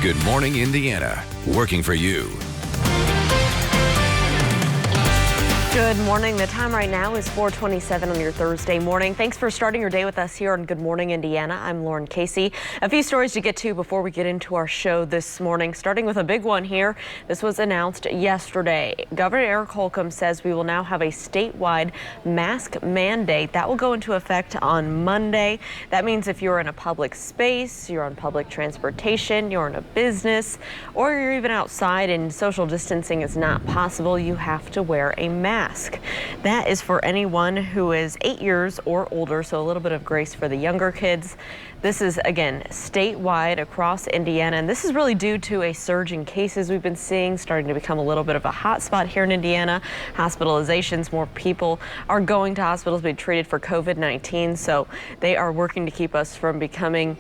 Good Morning Indiana, working for you. Good morning. The time right now is 4:27 on your Thursday morning. Thanks for starting your day with us here on Good Morning Indiana. I'm Lauren Casey. A few stories to get to before we get into our show this morning, starting with a big one here. This was announced yesterday. Governor Eric Holcomb says we will now have a statewide mask mandate that will go into effect on Monday. That means if you're in a public space, you're on public transportation, you're in a business, or you're even outside and social distancing is not possible, you have to wear a mask. That is for anyone who is 8 years or older, so a little bit of grace for the younger kids. This is, again, statewide across Indiana, and this is really due to a surge in cases we've been seeing, starting to become a little bit of a hot spot here in Indiana. Hospitalizations, more people are going to hospitals to be treated for COVID-19, so they are working to keep us from becoming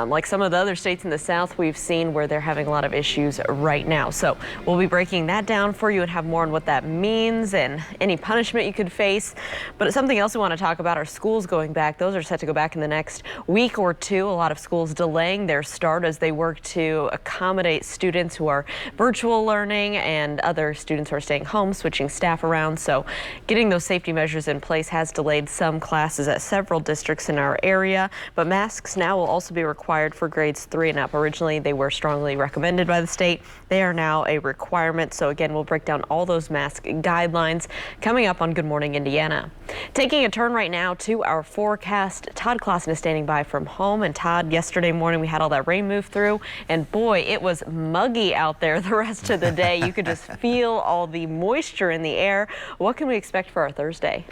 like some of the other states in the South we've seen where they're having a lot of issues right now. So we'll be breaking that down for you and have more on what that means and any punishment you could face. But something else we want to talk about are schools going back. Those are set to go back in the next week or two. A lot of schools delaying their start as they work to accommodate students who are virtual learning and other students who are staying home, switching staff around. So getting those safety measures in place has delayed some classes at several districts in our area. But masks now will also be required for grades 3 and up. Originally, they were strongly recommended by the state. They are now a requirement. So again, we'll break down all those mask guidelines coming up on Good Morning Indiana. Taking a turn right now to our forecast. Todd Clausen is standing by from home. And Todd, yesterday morning we had all that rain move through, and boy, it was muggy out there the rest of the day. You could just feel all the moisture in the air. What can we expect for our Thursday?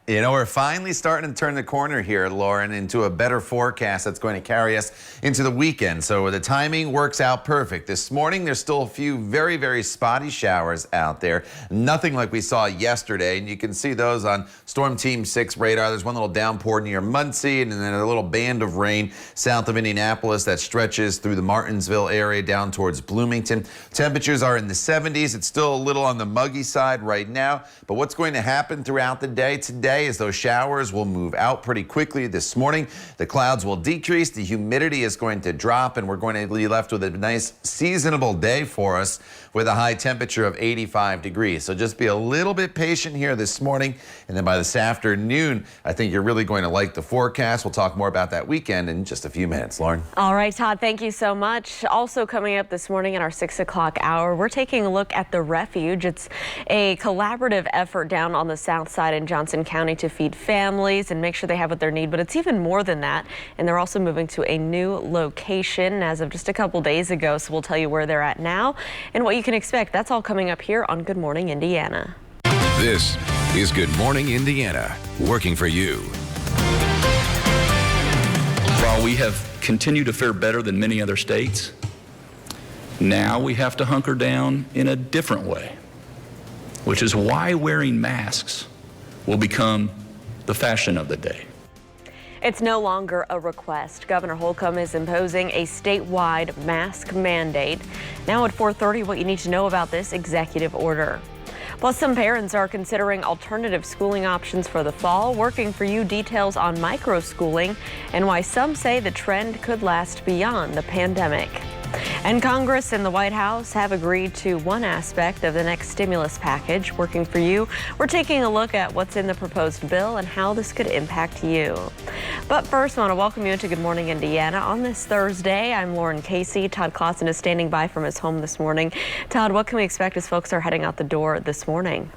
You know, we're finally starting to turn the corner here, Lauren, into a better forecast that's going to carry us into the weekend. So the timing works out perfect. This morning, there's still a few very, very spotty showers out there. Nothing like we saw yesterday. And you can see those on Storm Team 6 radar. There's one little downpour near Muncie and then a little band of rain south of Indianapolis that stretches through the Martinsville area down towards Bloomington. Temperatures are in the 70s. It's still a little on the muggy side right now. But what's going to happen throughout the day today is those showers will move out pretty quickly this morning. The clouds will decrease, the humidity is going to drop, and we're going to be left with a nice seasonable day for us with a high temperature of 85 degrees. So just be a little bit patient here this morning, and then by this afternoon, I think you're really going to like the forecast. We'll talk more about that weekend in just a few minutes. Lauren. All right, Todd, thank you so much. Also coming up this morning in our 6 o'clock hour, we're taking a look at the Refuge. It's a collaborative effort down on the south side in Johnson County to feed families and make sure they have what they need, but it's even more than that, and they're also moving to a new location as of just a couple days ago, so we'll tell you where they're at now and what you can expect. That's all coming up here on Good Morning Indiana. This is Good Morning Indiana, working for you. While we have continued to fare better than many other states, now we have to hunker down in a different way, which is why wearing masks will become the fashion of the day. It's no longer a request. Governor Holcomb is imposing a statewide mask mandate. Now at 4:30, what you need to know about this executive order. Plus, some parents are considering alternative schooling options for the fall. Working for you, details on micro-schooling and why some say the trend could last beyond the pandemic. And Congress and the White House have agreed to one aspect of the next stimulus package. Working for you, we're taking a look at what's in the proposed bill and how this could impact you. But first, I want to welcome you into Good Morning Indiana on this Thursday. I'm Lauren Casey. Todd Clausen is standing by from his home this morning. Todd, what can we expect as folks are heading out the door this morning?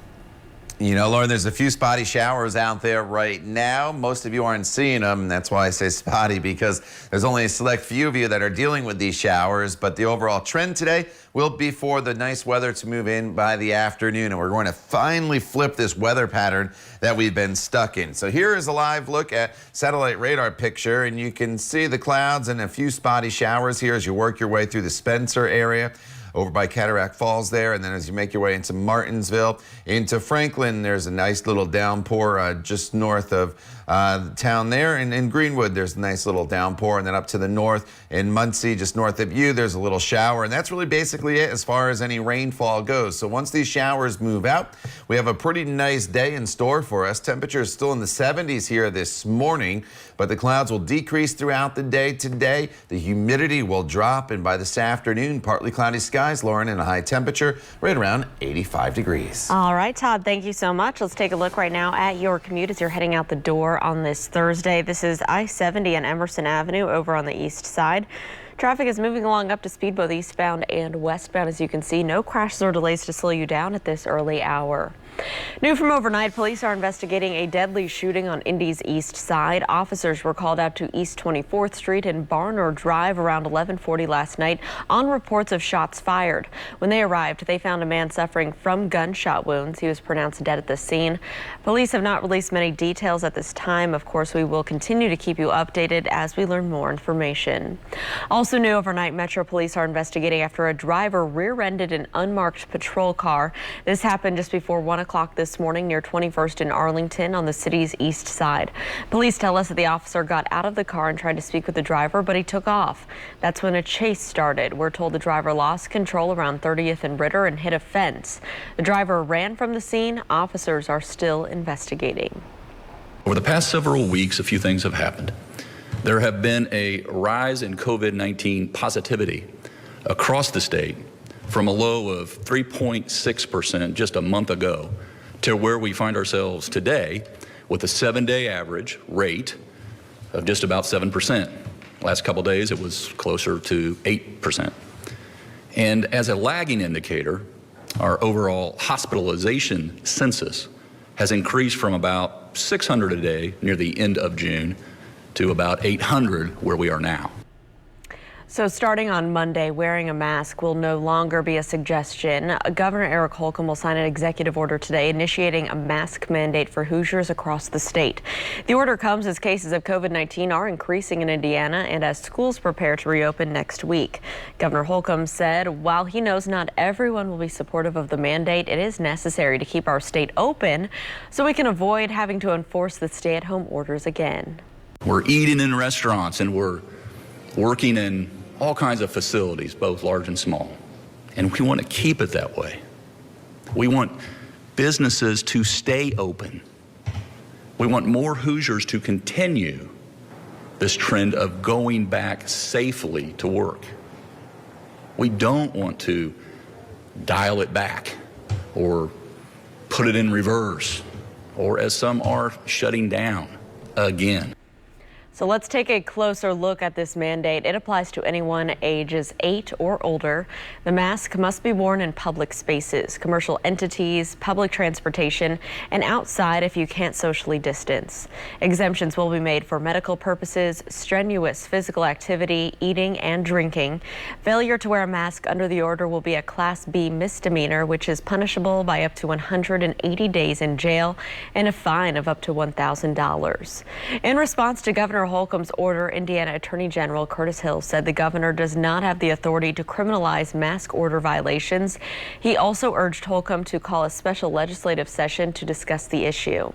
You know, Lauren, there's a few spotty showers out there right now. Most of you aren't seeing them, and that's why I say spotty, because there's only a select few of you that are dealing with these showers. But the overall trend today will be for the nice weather to move in by the afternoon, and we're going to finally flip this weather pattern that we've been stuck in. So here is a live look at satellite radar picture, and you can see the clouds and a few spotty showers here as you work your way through the Spencer area. over by Cataract Falls there. And then as you make your way into Martinsville, into Franklin, there's a nice little downpour just north of the town there. And in Greenwood, there's a nice little downpour. And then up to the north in Muncie, just north of you, there's a little shower. And that's really basically it as far as any rainfall goes. So once these showers move out, we have a pretty nice day in store for us. Temperatures still in the 70s here this morning, but the clouds will decrease throughout the day today. The humidity will drop, and by this afternoon, partly cloudy skies, Lauren, and a high temperature right around 85 degrees. All right, Todd, thank you so much. Let's take a look right now at your commute as you're heading out the door on this Thursday. This is I-70 and Emerson Avenue over on the east side. Traffic is moving along up to speed both eastbound and westbound. As you can see, no crashes or delays to slow you down at this early hour. New from overnight, police are investigating a deadly shooting on Indy's east side. Officers were called out to East 24th Street and Barnard Drive around 11:40 last night on reports of shots fired. When they arrived, they found a man suffering from gunshot wounds. He was pronounced dead at the scene. Police have not released many details at this time. Of course, we will continue to keep you updated as we learn more information. Also new overnight, Metro Police are investigating after a driver rear-ended an unmarked patrol car. This happened just before 1 o'clock this morning near 21st in Arlington on the city's east side. Police tell us that the officer got out of the car and tried to speak with the driver, but he took off. That's when a chase started. We're told the driver lost control around 30th and Ritter and hit a fence. The driver ran from the scene. Officers are still investigating. Over the past several weeks, a few things have happened. There have been a rise in COVID-19 positivity across the state from a low of 3.6% just a month ago to where we find ourselves today with a 7-day average rate of just about 7%. Last couple days it was closer to 8%. And as a lagging indicator, our overall hospitalization census has increased from about 600 a day near the end of June to about 800 where we are now. So starting on Monday, wearing a mask will no longer be a suggestion. Governor Eric Holcomb will sign an executive order today initiating a mask mandate for Hoosiers across the state. The order comes as cases of COVID-19 are increasing in Indiana and as schools prepare to reopen next week. Governor Holcomb said while he knows not everyone will be supportive of the mandate, it is necessary to keep our state open so we can avoid having to enforce the stay-at-home orders again. We're eating in restaurants and we're working in all kinds of facilities, both large and small. And we want to keep it that way. We want businesses to stay open. We want more Hoosiers to continue this trend of going back safely to work. We don't want to dial it back or put it in reverse, or as some are, shutting down again. So let's take a closer look at this mandate. It applies to anyone ages 8 or older. The mask must be worn in public spaces, commercial entities, public transportation, and outside if you can't socially distance. Exemptions will be made for medical purposes, strenuous physical activity, eating, and drinking. Failure to wear a mask under the order will be a Class B misdemeanor, which is punishable by up to 180 days in jail and a fine of up to $1,000. In response to Governor Holcomb's order, Indiana Attorney General Curtis Hill said the governor does not have the authority to criminalize mask order violations. He also urged Holcomb to call a special legislative session to discuss the issue.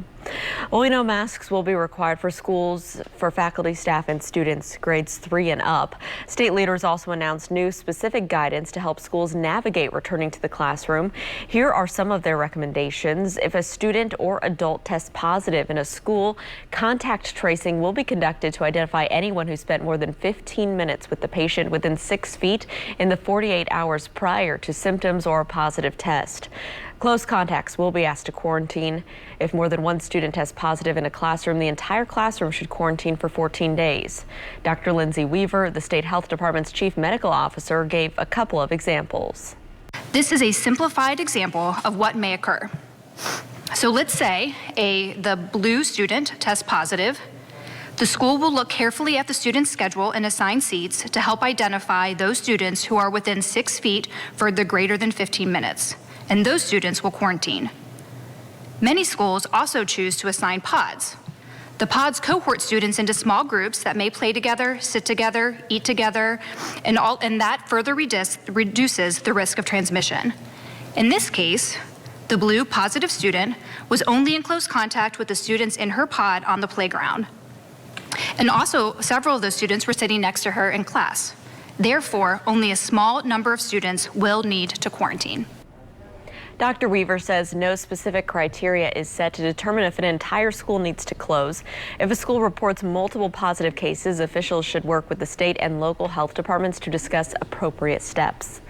Well, we know masks will be required for schools for faculty, staff, and students grades 3 and up. State leaders also announced new specific guidance to help schools navigate returning to the classroom. Here are some of their recommendations. If a student or adult tests positive in a school, contact tracing will be conducted to identify anyone who spent more than 15 minutes with the patient within 6 feet in the 48 hours prior to symptoms or a positive test. Close contacts will be asked to quarantine. If more than one student tests positive in a classroom, the entire classroom should quarantine for 14 days. Dr. Lindsay Weaver, the state health department's chief medical officer, gave a couple of examples. This is a simplified example of what may occur. So let's say the blue student tests positive. The school will look carefully at the student's schedule and assign seats to help identify those students who are within 6 feet for the greater than 15 minutes. And those students will quarantine. Many schools also choose to assign pods. The pods cohort students into small groups that may play together, sit together, eat together, and that further reduces the risk of transmission. In this case, the blue positive student was only in close contact with the students in her pod on the playground. And also, several of those students were sitting next to her in class. Therefore, only a small number of students will need to quarantine. Dr. Weaver says no specific criteria is set to determine if an entire school needs to close. If a school reports multiple positive cases, officials should work with the state and local health departments to discuss appropriate steps.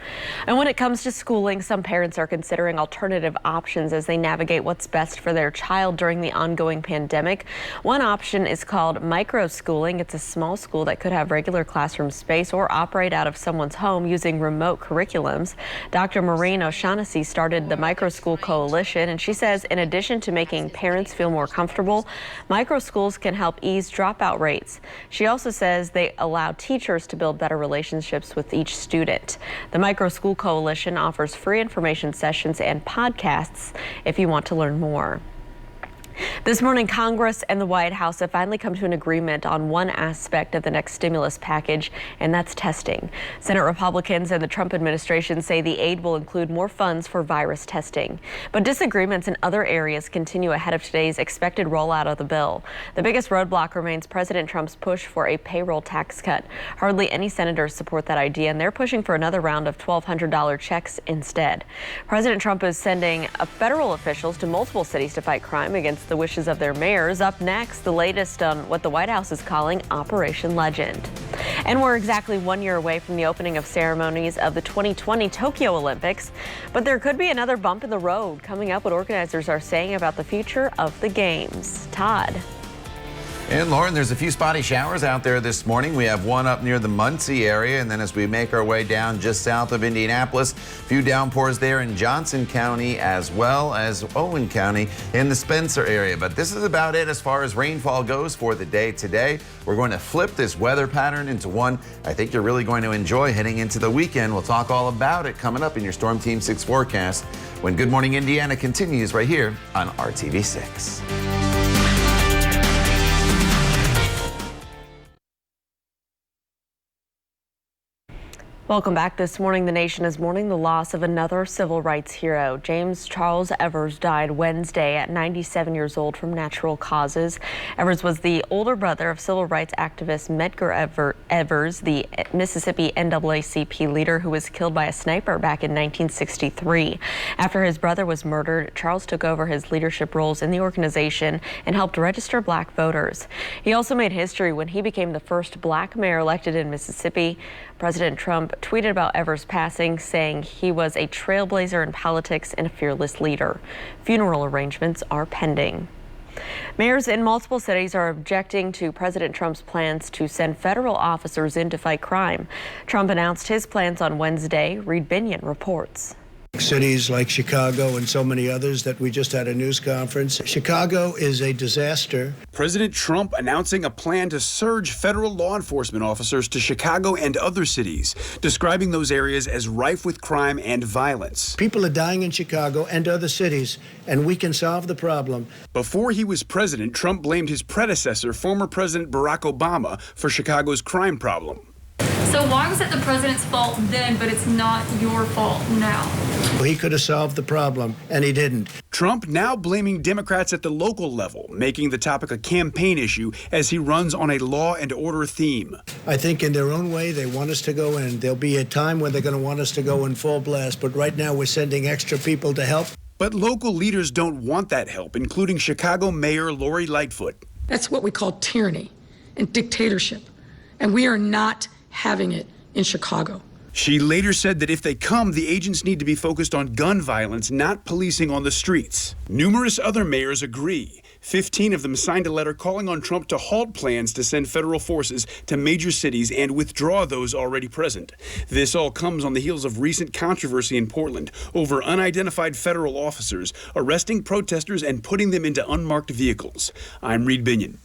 And when it comes to schooling, some parents are considering alternative options as they navigate what's best for their child during the ongoing pandemic. One option is called micro-schooling. It's a small school that could have regular classroom space or operate out of someone's home using remote curriculums. Dr. Maureen O'Shaughnessy started the Micro School Coalition, and she says in addition to making parents feel more comfortable, micro schools can help ease dropout rates. She also says they allow teachers to build better relationships with each student. The Micro School Coalition offers free information sessions and podcasts if you want to learn more. This morning, Congress and the White House have finally come to an agreement on one aspect of the next stimulus package, and that's testing. Senate Republicans and the Trump administration say the aid will include more funds for virus testing. But disagreements in other areas continue ahead of today's expected rollout of the bill. The biggest roadblock remains President Trump's push for a payroll tax cut. Hardly any senators support that idea, and they're pushing for another round of $1,200 checks instead. President Trump is sending federal officials to multiple cities to fight crime against the wishes of their mayors. Up next, the latest on what the White House is calling Operation Legend. And we're exactly 1 year away from the opening of ceremonies of the 2020 Tokyo Olympics. But there could be another bump in the road. Coming up, what organizers are saying about the future of the games. Todd. And Lauren, there's a few spotty showers out there this morning. We have one up near the Muncie area, and then as we make our way down just south of Indianapolis, a few downpours there in Johnson County as well as Owen County in the Spencer area. But this is about it as far as rainfall goes for the day today. We're going to flip this weather pattern into one I think you're really going to enjoy heading into the weekend. We'll talk all about it coming up in your Storm Team 6 forecast when Good Morning Indiana continues right here on RTV 6. Welcome back. This morning, the nation is mourning the loss of another civil rights hero. James Charles Evers died Wednesday at 97 years old from natural causes. Evers was the older brother of civil rights activist Medgar Evers, the Mississippi NAACP leader who was killed by a sniper back in 1963. After his brother was murdered, Charles took over his leadership roles in the organization and helped register black voters. He also made history when he became the first black mayor elected in Mississippi. President Trump tweeted about Evers' passing, saying he was a trailblazer in politics and a fearless leader. Funeral arrangements are pending. Mayors in multiple cities are objecting to President Trump's plans to send federal officers in to fight crime. Trump announced his plans on Wednesday. Reed Binion reports. Cities like Chicago and so many others that we just had a news conference. Chicago is a disaster. President Trump announcing a plan to surge federal law enforcement officers to Chicago and other cities, describing those areas as rife with crime and violence. People are dying in Chicago and other cities, and we can solve the problem. Before he was president, Trump blamed his predecessor, former President Barack Obama, for Chicago's crime problem. So why was it the president's fault then, but it's not your fault now? Well, he could have solved the problem, and he didn't. Trump now blaming Democrats at the local level, making the topic a campaign issue as he runs on a law and order theme. I think in their own way, they want us to go in. There'll be a time when they're going to want us to go in full blast, but right now we're sending extra people to help. But local leaders don't want that help, including Chicago Mayor Lori Lightfoot. That's what we call tyranny and dictatorship, and we are not having it in Chicago. She later said that if they come, the agents need to be focused on gun violence, not policing on the streets. Numerous other mayors agree. 15 of them signed a letter calling on Trump to halt plans to send federal forces to major cities and withdraw those already present. This all comes on the heels of recent controversy in Portland over unidentified federal officers arresting protesters and putting them into unmarked vehicles. I'm Reed Binion.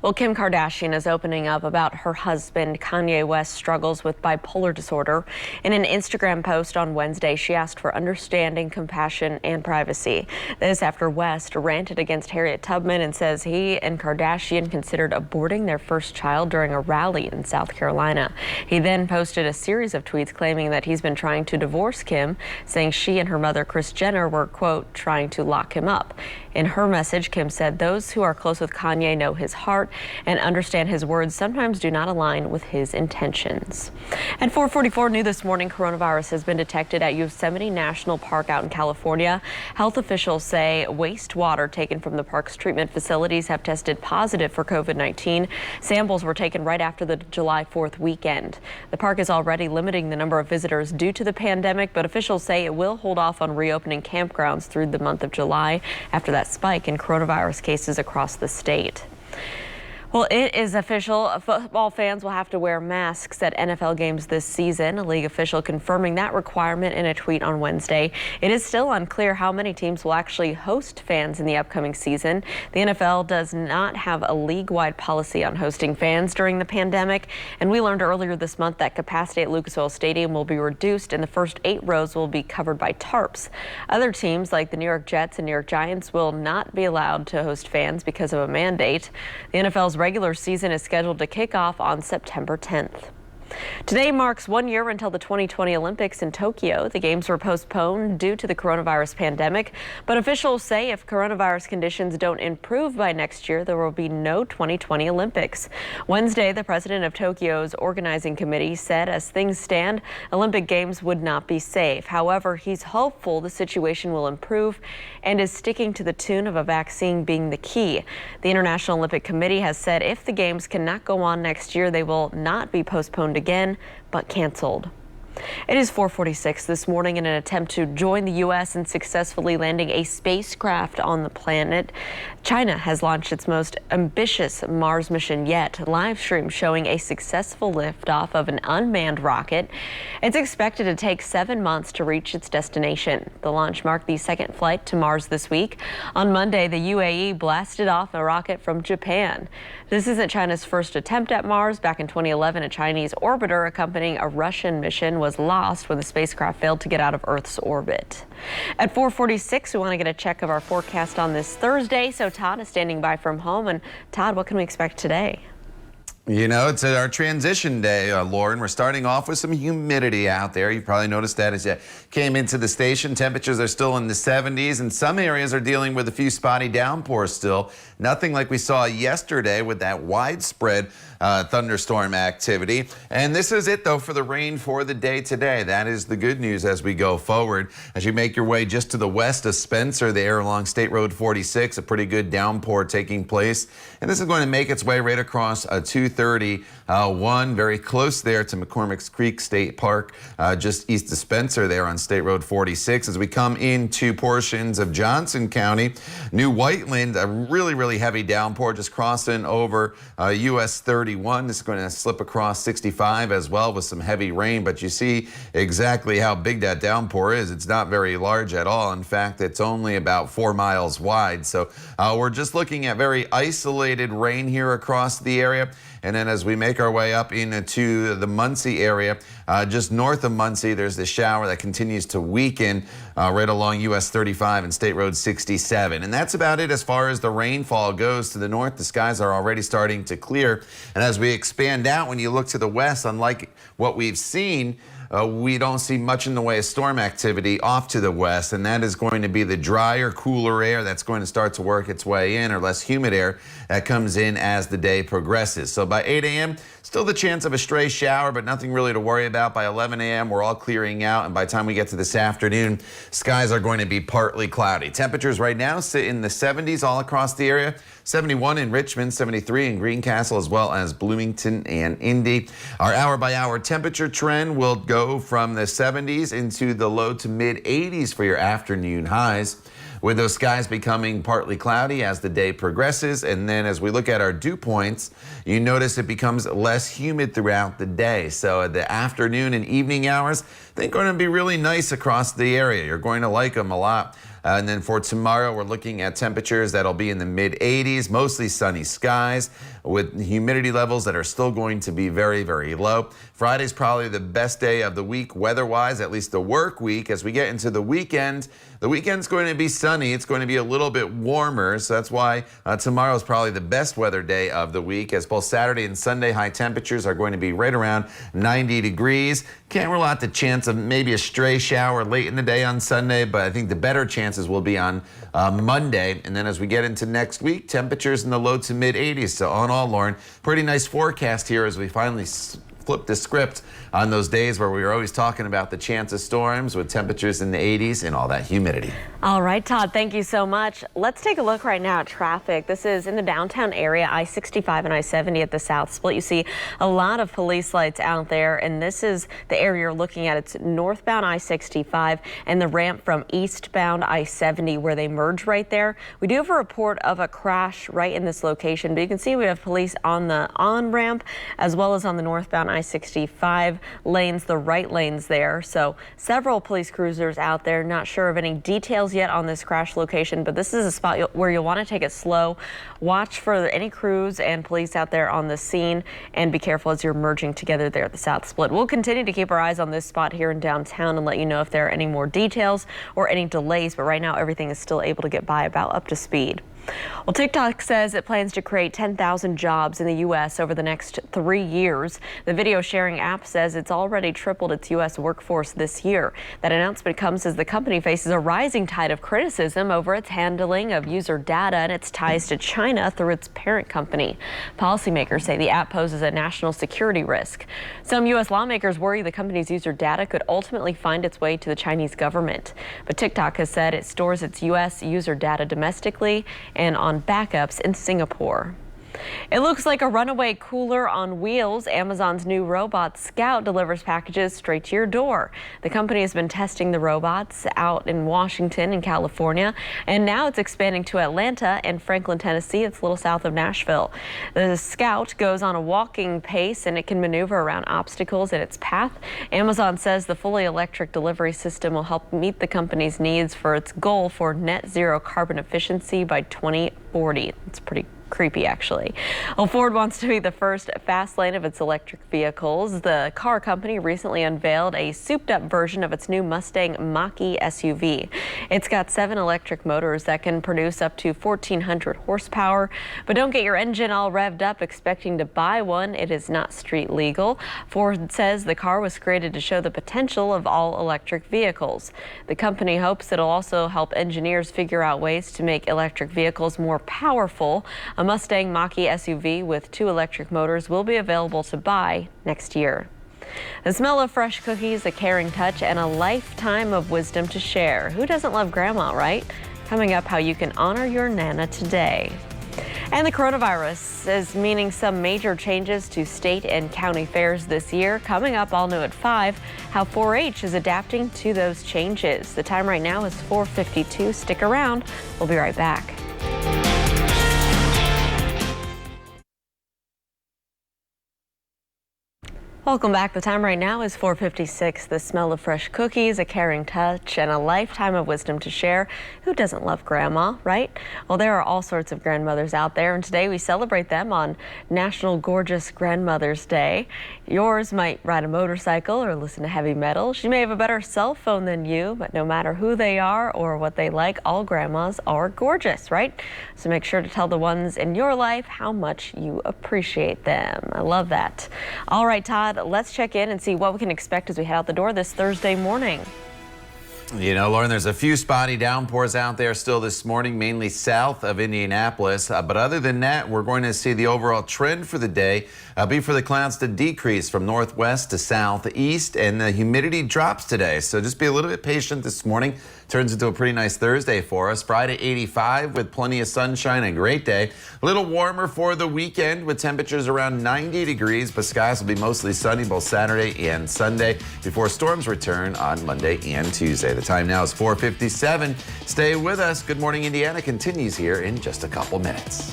Well, Kim Kardashian is opening up about her husband. Kanye West struggles with bipolar disorder. In an Instagram post on Wednesday, she asked for understanding, compassion, and privacy. This after West ranted against Harriet Tubman and says he and Kardashian considered aborting their first child during a rally in South Carolina. He then posted a series of tweets claiming that he's been trying to divorce Kim, saying she and her mother, Kris Jenner, were, quote, trying to lock him up. In her message, Kim said those who are close with Kanye know his heart and understand his words sometimes do not align with his intentions. At 4:44 new this morning, coronavirus has been detected at Yosemite National Park out in California. Health officials say wastewater taken from the park's treatment facilities have tested positive for COVID-19. Samples were taken right after the July 4th weekend. The park is already limiting the number of visitors due to the pandemic, but officials say it will hold off on reopening campgrounds through the month of July after that spike in coronavirus cases across the state. Well, it is official. Football fans will have to wear masks at NFL games this season. A league official confirming that requirement in a tweet on Wednesday. It is still unclear how many teams will actually host fans in the upcoming season. The NFL does not have a league-wide policy on hosting fans during the pandemic. And we learned earlier this month that capacity at Lucas Oil Stadium will be reduced and the first 8 rows will be covered by tarps. Other teams like the New York Jets and New York Giants will not be allowed to host fans because of a mandate. The NFL's regular season is scheduled to kick off on September 10th. Today marks 1 year until the 2020 Olympics in Tokyo. The games were postponed due to the coronavirus pandemic, but officials say if coronavirus conditions don't improve by next year, there will be no 2020 Olympics. Wednesday, the president of Tokyo's organizing committee said as things stand, Olympic Games would not be safe. However, he's hopeful the situation will improve and is sticking to the tune of a vaccine being the key. The International Olympic Committee has said if the games cannot go on next year, they will not be postponed again, but canceled. It is 4:46 this morning. In an attempt to join the U.S. in successfully landing a spacecraft on the planet, China has launched its most ambitious Mars mission yet. Live stream showing a successful liftoff of an unmanned rocket. It's expected to take 7 months to reach its destination. The launch marked the second flight to Mars this week. On Monday, the UAE blasted off a rocket from Japan. This isn't China's first attempt at Mars. Back in 2011, a Chinese orbiter accompanying a Russian mission was lost when the spacecraft failed to get out of Earth's orbit. At 4:46, we want to get a check of our forecast on this Thursday. So Todd is standing by from home. And Todd, what can we expect today? You know, it's our transition day, Lauren. We're starting off with some humidity out there. You probably noticed that as you came into the station. Temperatures are still in the 70s, and some areas are dealing with a few spotty downpours still. Nothing like we saw yesterday with that widespread thunderstorm activity. And this is it, though, for the rain for the day today. That is the good news as we go forward. As you make your way just to the west of Spencer, there along State Road 46, a pretty good downpour taking place. And this is going to make its way right across 231, very close there to McCormick's Creek State Park, just east of Spencer there on State Road 46. As we come into portions of Johnson County, New Whiteland, a really heavy downpour just crossing over US 31. This is going to slip across 65 as well with some heavy rain, but you see exactly how big that downpour is. It's not very large at all. In fact, it's only about 4 miles wide. So we're just looking at very isolated rain here across the area. And then as we make our way up into the Muncie area, just north of Muncie, there's this shower that continues to weaken right along US 35 and State Road 67. And that's about it as far as the rainfall goes. To the north, the skies are already starting to clear. And as we expand out, when you look to the west, unlike what we've seen, we don't see much in the way of storm activity off to the west, and that is going to be the drier, cooler air that's going to start to work its way in, or less humid air that comes in as the day progresses. So by 8 a.m., still the chance of a stray shower, but nothing really to worry about. By 11 a.m., we're all clearing out, and by the time we get to this afternoon, skies are going to be partly cloudy. Temperatures right now sit in the 70s all across the area. 71 in Richmond, 73 in Greencastle, as well as Bloomington and Indy. Our hour-by-hour temperature trend will go from the 70s into the low to mid-80s for your afternoon highs, with those skies becoming partly cloudy as the day progresses. And then as we look at our dew points, you notice it becomes less humid throughout the day. So the afternoon and evening hours, they're going to be really nice across the area. You're going to like them a lot. And then for tomorrow, we're looking at temperatures that'll be in the mid-80s, mostly sunny skies. with humidity levels that are still going to be very, very low. Friday's probably the best day of the week weather-wise, at least the work week. As we get into the weekend's going to be sunny. It's going to be a little bit warmer, so that's why tomorrow is probably the best weather day of the week, as both Saturday and Sunday high temperatures are going to be right around 90 degrees. Can't rule out the chance of maybe a stray shower late in the day on Sunday, but I think the better chances will be on Monday. And then as we get into next week, temperatures in the low to mid 80s. So all in all, Lauren, pretty nice forecast here as we finally flip the script on those days where we were always talking about the chance of storms with temperatures in the 80s and all that humidity. All right, Todd, thank you so much. Let's take a look right now at traffic. This is in the downtown area, I-65 and I-70 at the South Split. You see a lot of police lights out there, and this is the area you're looking at. It's northbound I-65 and the ramp from eastbound I-70 where they merge right there. We do have a report of a crash right in this location, but you can see we have police on the on-ramp as well as on the northbound I-65 lanes, the right lanes there. So several police cruisers out there. Not sure of any details yet on this crash location, but this is a spot where you'll want to take it slow. Watch for any crews and police out there on the scene, and be careful as you're merging together there at the South Split. We'll continue to keep our eyes on this spot here in downtown and let you know if there are any more details or any delays, but right now everything is still able to get by about up to speed. Well, TikTok says it plans to create 10,000 jobs in the U.S. over the next 3 years. The video sharing app says it's already tripled its U.S. workforce this year. That announcement comes as the company faces a rising tide of criticism over its handling of user data and its ties to China through its parent company. Policymakers say the app poses a national security risk. Some U.S. lawmakers worry the company's user data could ultimately find its way to the Chinese government. But TikTok has said it stores its U.S. user data domestically and on backups in Singapore. It looks like a runaway cooler on wheels. Amazon's new robot Scout delivers packages straight to your door. The company has been testing the robots out in Washington and California, and now it's expanding to Atlanta and Franklin, Tennessee. It's a little south of Nashville. The Scout goes on a walking pace and it can maneuver around obstacles in its path. Amazon says the fully electric delivery system will help meet the company's needs for its goal for net zero carbon efficiency by 2040. It's pretty creepy, actually. Well, Ford wants to be the first fast lane of its electric vehicles. The car company recently unveiled a souped-up version of its new Mustang Mach-E SUV. It's got 7 electric motors that can produce up to 1,400 horsepower. But don't get your engine all revved up expecting to buy one. It is not street legal. Ford says the car was created to show the potential of all electric vehicles. The company hopes it'll also help engineers figure out ways to make electric vehicles more powerful. A Mustang Mach-E SUV with 2 electric motors will be available to buy next year. The smell of fresh cookies, a caring touch, and a lifetime of wisdom to share. Who doesn't love grandma, right? Coming up, how you can honor your Nana today. And the coronavirus is meaning some major changes to state and county fairs this year. Coming up all new at 5, how 4-H is adapting to those changes. The time right now is 4:52. Stick around. We'll be right back. Welcome back. The time right now is 4:56. The smell of fresh cookies, a caring touch, and a lifetime of wisdom to share. Who doesn't love grandma, right? Well, there are all sorts of grandmothers out there, and today we celebrate them on National Gorgeous Grandmother's Day. Yours might ride a motorcycle or listen to heavy metal. She may have a better cell phone than you, but no matter who they are or what they like, all grandmas are gorgeous, right? So make sure to tell the ones in your life how much you appreciate them. I love that. All right, Todd. Let's check in and see what we can expect as we head out the door this Thursday morning. You know, Lauren, there's a few spotty downpours out there still this morning, mainly south of Indianapolis. But other than that, we're going to see the overall trend for the day be for the clouds to decrease from northwest to southeast, and the humidity drops today. So just be a little bit patient this morning. Turns into a pretty nice Thursday for us. Friday, 85 with plenty of sunshine, a great day. A little warmer for the weekend with temperatures around 90 degrees, but skies will be mostly sunny both Saturday and Sunday before storms return on Monday and Tuesday. The time now is 4:57. Stay with us. Good Morning Indiana continues here in just a couple minutes.